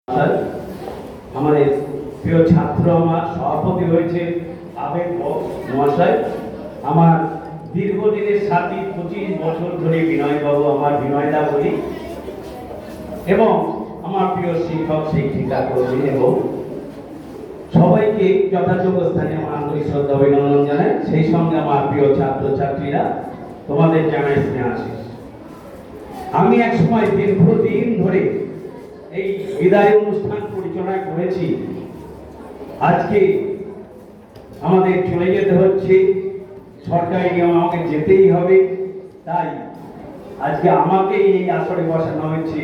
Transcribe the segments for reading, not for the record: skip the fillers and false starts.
আমাদের প্রিয় ছাত্র আমার সভাপতি হয়েছে আবেদ মহাশয়, আমার দীর্ঘদিনের সাথী 25 বছর ধরে বিনয়বাবু, আমার বিনয়দা বলি, এবং আমার প্রিয় শিক্ষক শিক্ষিকা কর্মী এবং সবাইকে যথাযোগ্য স্থানে আমার আন্তরিক শ্রদ্ধা অভিনন্দন জানাই। সেই সঙ্গে আমার প্রিয় ছাত্র ছাত্রীরা, তোমাদের জানাই স্নেহ আশিস। আমি এক সময় দীর্ঘদিন ধরে এই বিদায় অনুষ্ঠান পরিচালনা করেছি। আজকে আমাদের চলে যেতে হচ্ছে, সরকারি নিয়ম আমাকে যেতেই হবে, তাই আজকে আমাকে এই আসরে বসানো হয়েছে।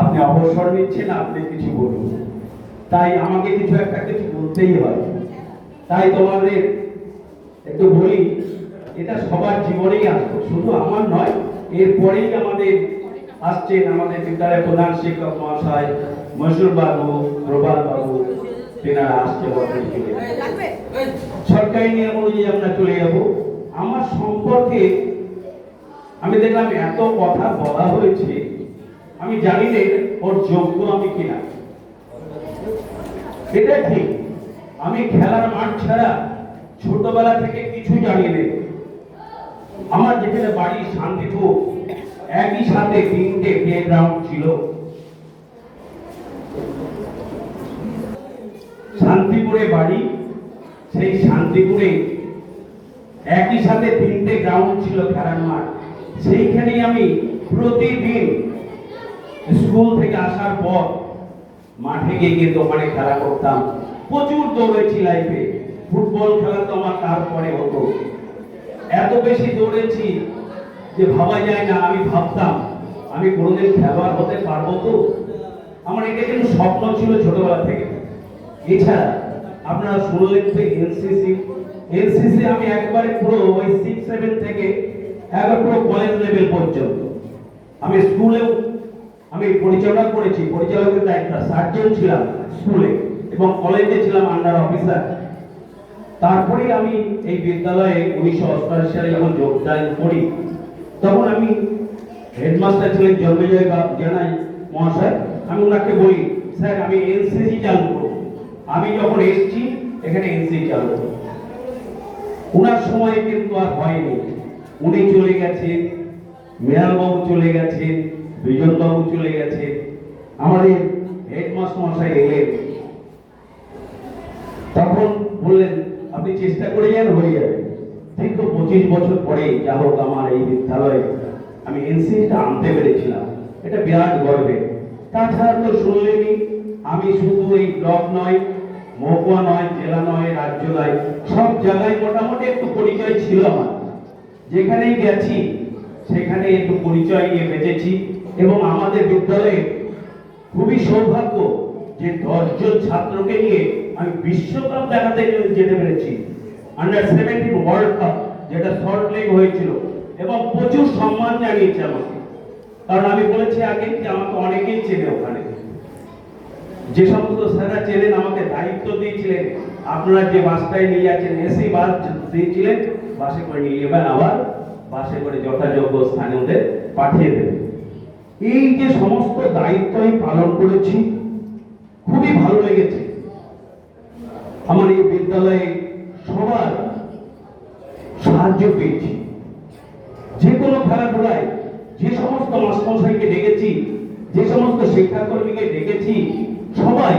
আপনি অবসর নিচ্ছেন, আপনি কিছু বলুন, তাই আমাকে কিছু বলতেই হয়। তাই তোমাদের একটু বলি, এটা সবার জীবনেই আসবে, শুধু আমার নয়। এরপরেই আমাদের আসছেন আমাদের বিদ্যালয়ের প্রধান শিক্ষক মহাশয় মশরুর বাবু, প্রবাল বাবু, তেনারা আসছে। সরকারি নিয়ম অনুযায়ী আমরা চলে যাব। আমার সম্পর্কে আমি দেখলাম এত কথা বলা হয়েছে, আমি জানি না ওর যোগ্য আমি কিনা। এটা ঠিক, আমি খেলার মাঠ ছাড়া ছোটবেলা থেকে কিছু জানি না। আমার যেখানে বাড়ি শান্তিপুর, একই সাথে 3টে প্লেগ্রাউন্ড ছিল। শান্তিপুরে বাড়ি, সেই শান্তিপুরে একই সাথে 3টে গ্রাউন্ড ছিল খেলার মাঠ। সেইখানেই আমি প্রতিদিন স্কুল থেকে আসার পর মাঠে গিয়ে দোকানে খেলা করতাম। প্রচুর দৌড়েছি লাইফে, ফুটবল খেলা তো আমার তারপরে হতো। এত বেশি দৌড়েছি যে ভাবা যায় না। আমি ভাবতাম আমি কোনোদিন খেলোয়াড় হতে পারবো তো। আমার এটা কিন্তু স্বপ্ন ছিল ছোটবেলা থেকে। এছাড়া আপনারা শুনলেন তো এনসিসি আমি একবারে পুরো ওই 6-7 থেকে একবার পুরো কলেজ লেভেল পর্যন্ত আমি স্কুলেও আমি পরিচালনা করেছি। পরিচালকের দায়িত্ব, সার্জন ছিলাম স্কুলে, এবং কলেজে ছিলাম আন্ডার অফিসার। তারপরে আমি এই বিদ্যালয়ে 1988 সালে যখন যোগদান করি, তখন আমি হেডমাস্টার ছিলেন জন্মজয় জানাই মহাশয়। আমি ওনাকে বলি, স্যার আমি এনসিসি চালু করব। আমি যখন এসেছি এখানে এনসিসি চালু করব। ওনার সময় কিন্তু আর হয়নি। উনি চলে গেছেন, মৃণালবাবু চলে গেছেন, বিজনবাবু চলে গেছে, আমাদের হেডমাস্টার মহাশয় এলেন। তখন বললেন আপনি চেষ্টা করে যান, হয়ে যাবে। দীর্ঘ 25 বছর পরে যা হোক আমার এই বিদ্যালয়ে আমি এনসিসিটা আনতে পেরেছিলাম, এটা বিরাট গর্বের। তাছাড়া তো শুনলেনি, আমি শুধু এই ব্লক নয়, মহকুমা নয়, জেলা নয়, রাজ্য নয়, সব জায়গায় মোটামুটি একটু পরিচয় ছিল আমার। যেখানেই গেছি সেখানে একটু পরিচয় নিয়ে বেঁচেছি। এবং আমাদের বিদ্যালয়ে খুবই সৌভাগ্য যে 10 জন ছাত্রকে নিয়ে আমি বিশ্বকাপ দেখাতে যেতে পেরেছি। আন্ডার-17 ওয়ার্ল্ড কাপ, যেটা সল্ট লেক হয়েছিল, এবং প্রচুর সম্মান জানিয়েছে আমাকে। কারণ আমি বলেছি আগে যে আমাকে অনেকেই চেনে ওখানে। যে সমস্ত স্যাররা চেনেন, আমাকে দায়িত্ব দিয়েছিলেন, আপনারা যে বাসটায় নিয়ে যাচ্ছেন, এসি বাস দিয়েছিলেন, বাসে করে নিয়ে যাবেন, আবার বাসে করে যথাযোগ্য স্থানে ওদের পাঠিয়ে দেবেন। এই যে সমস্ত দায়িত্ব আমি পালন করেছি, খুবই ভালো লেগেছে। আমার এই বিদ্যালয়ে সবার সাহায্য পেয়েছি। যে কোনো খেলাধুলায় যে সমস্ত মাস্টারমশাইকে ডেকেছি, যে সমস্ত শিক্ষাকর্মীকে ডেকেছি, সবাই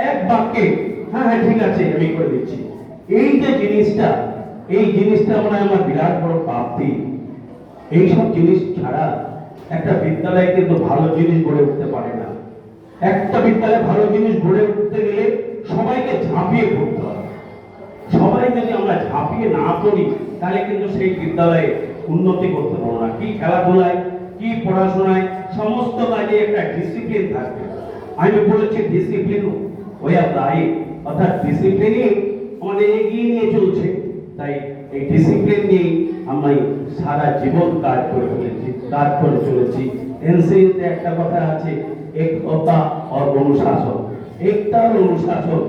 এক বাক্যে হ্যাঁ হ্যাঁ ঠিক আছে আমি করে দিচ্ছি। এই যে জিনিসটা, এই জিনিসটা আমার বিরাট বড় প্রাপ্তি। এইসব জিনিস ছাড়া একটা বিদ্যালয়ে কিন্তু ভালো জিনিস গড়ে উঠতে পারে না। একটা বিদ্যালয়ে ভালো জিনিস গড়ে উঠতে গেলে সবাইকে ঝাঁপিয়ে পড়তে হবে। সবাই যদি আমরা ঝাঁপিয়ে না পড়ি, তাহলে কিন্তু সেই বিদ্যালয়ে উন্নতি করতে পারবো না। কি খেলাধুলায়, কি পড়াশোনায়, সমস্ত কাজে একটা ডিসিপ্লিন থাকবে। আমি বলেছি ডিসিপ্লিন ওয়ে অফ লাইফ, অর্থাৎ ডিসিপ্লিনই আমাদের এগিয়ে নিয়ে চলছে। তাই এই ডিসিপ্লিন নিয়ে আমি সারা জীবন কাজ করে চলেছি। এনসিসিতে একটা কথা আছে, একতা আর অনুশাসন। একতা আর অনুশাসন,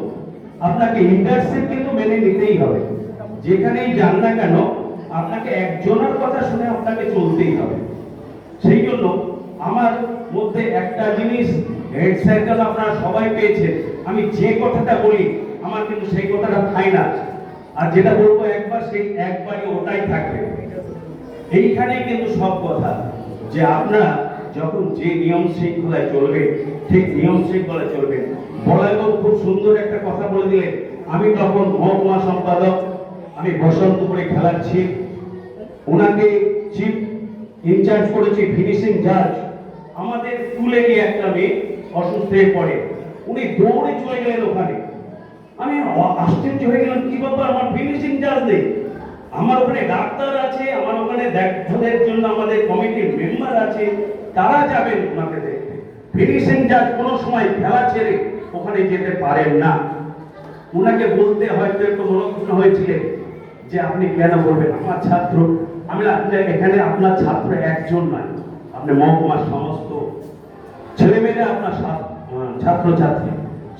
আপনাকে লিডারশিপ কিন্তু মেনে নিতেই হবে। যেখানেই যান না কেন, আপনাকে একজনের কথা শুনে আপনাকে চলতেই হবে। সেই জন্য আমার মধ্যে একটা জিনিস হেড সার্কেল আপনারা সবাই পেয়েছেন। আমি যে কথাটা বলি আমার কিন্তু সেই কথাটা ফাইনাল, আর যেটা বলবো একবার সেই একবারই ওটাই থাকবে। এইখানে কিন্তু সব কথা যে আপনারা যখন যে নিয়ম শৃঙ্খলায় চলবে ঠিক নিয়ম শৃঙ্খলায় চলবেন। বড়াইবাবু খুব সুন্দর একটা কথা বলে দিলেন। আমি তখন মহকুমা সম্পাদক, আমি বসন্তপুরে খেলাচ্ছি, ওনাকে চিফ ইনচার্জ করেছি ফিনিশিং জাজ। আমাদের স্কুলে গিয়ে একটা মেয়ে অসুস্থ হয়ে পড়ে, উনি দৌড়ে চলে গেলেন ওখানে। আমি আশ্চর্য হয়ে গেলাম, কি ব্যাপার, আমার ফিনিশিং জাজ নেই, আমার ওখানে ডাক্তার আছে, আমার ওখানে দেখার জন্য আমাদের কমিটির মেম্বার আছে, তারা যাবেন ওনাকে দেখতে। ফিনিশিং জাজ কোনো সময় খেলা ছেড়ে ওখানে যেতে পারেন না। ওনাকে বলতে হয়তো একটু মনোক্ষুণ্ণ হয়েছিলেন যে আপনি কেন বলবেন আমার ছাত্র। আমি এখানে আপনার ছাত্র একজন নয়, আপনি মহকুমার সমস্ত ছেলেমেয়েরা আপনার ছাত্রছাত্রী,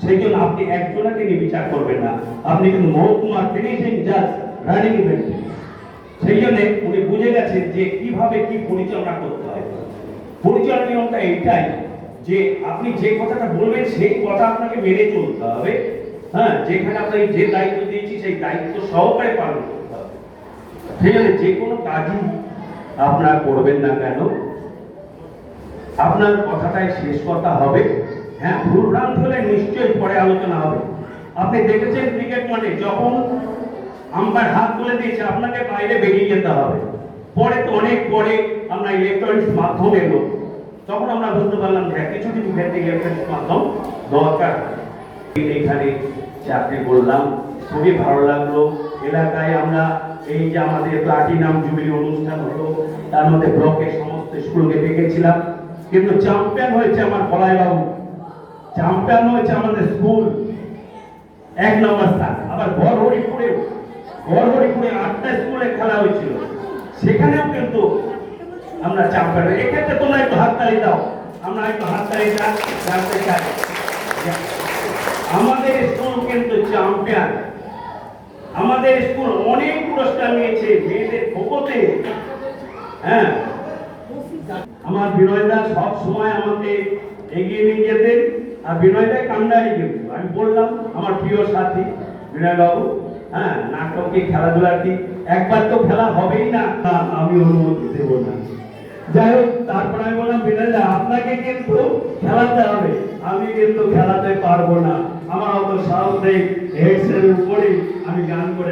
সেই জন্য আপনি একজনকে নিয়ে বিচার করবেন না, আপনি কিন্তু মহকুমার ফিনিশিং জাজ রানিং ইভেন্ট। সেই জন্য উনি বুঝে গেছেন যে কিভাবে কি পরিচালনা করতে হয়। পরিচালনা নিয়মটা এইটাই যে আপনি যে কথাটা বলবেন সেই কথা আপনাকে মেনে চলতে হবে। হ্যাঁ, যেখানে আপনাকে যে দায়িত্ব দিয়েছি সেই দায়িত্ব সহকারে পালন করতে হবে। সেই জন্য যে কোনো কাজই আপনারা করবেন না কেন আপনার কথাটাই শেষ কথা হবে। হ্যাঁ, ভুল ভ্রান্তি হলে নিশ্চয়ই পরে আলোচনা হবে। আপনি দেখেছেন ক্রিকেট মাঠে যখন আম্পায়ার হাত তুলে দিয়েছে আপনাকে বাইরে বেরিয়ে যেতে হবে, পরে তো অনেক পরে আমরা ইলেকট্রনিক্স মাধ্যম এলো, তখন আমরা বুঝতে পারলাম যে কিছু কিছু ক্ষেত্রে ইলেকট্রনিক্স মাধ্যম দরকার। এখানে চাকরি করলাম, খুবই ভালো লাগলো। এলাকায় আমরা এই যে আমাদের প্লাটিনাম জুবিলি অনুষ্ঠান হলো, তার মধ্যে ব্লকের সমস্ত স্কুলকে ডেকেছিলাম, কিন্তু চ্যাম্পিয়ন হয়েছে আমার বড়াইবাবু, চ্যাম্পিয়ন হয়েছে আমাদের স্কুল 1 নম্বর স্থান। আবার গড়হরিপুরে 8টা স্কুলে খেলা হয়েছিল, সেখানেও কিন্তু আমরা চ্যাম্পিয়ন। এক্ষেত্রে তোমরা একটু হাততালি দাও, আমরা একটু হাততালি জানতে চাই। আমাদের স্কুল কিন্তু চ্যাম্পিয়ন, আমাদের স্কুল অনেক পুরস্কার নিয়েছে মেয়েদের খোখোতে। হ্যাঁ, আমার বিনয়দা সব সময় আমাকে এগিয়ে নিয়ে যেতেন, আর বিনয়দা কান্ডারি কিন্তু আমি বললাম আমার প্রিয় সাথী বিনয় বাবু। হ্যাঁ, নাটকে খেলাধুলা কি একবার তো খেলা হবেই না, আমি অনুমতি দেব না। যাই হোক, তারপর আমি বললাম বিনয়দা আপনাকে কিন্তু খেলাতে হবে, আমি কিন্তু খেলাতে পারবো না, আমার অত সাহস নেই, হেডসেটের উপরে আমি গান করে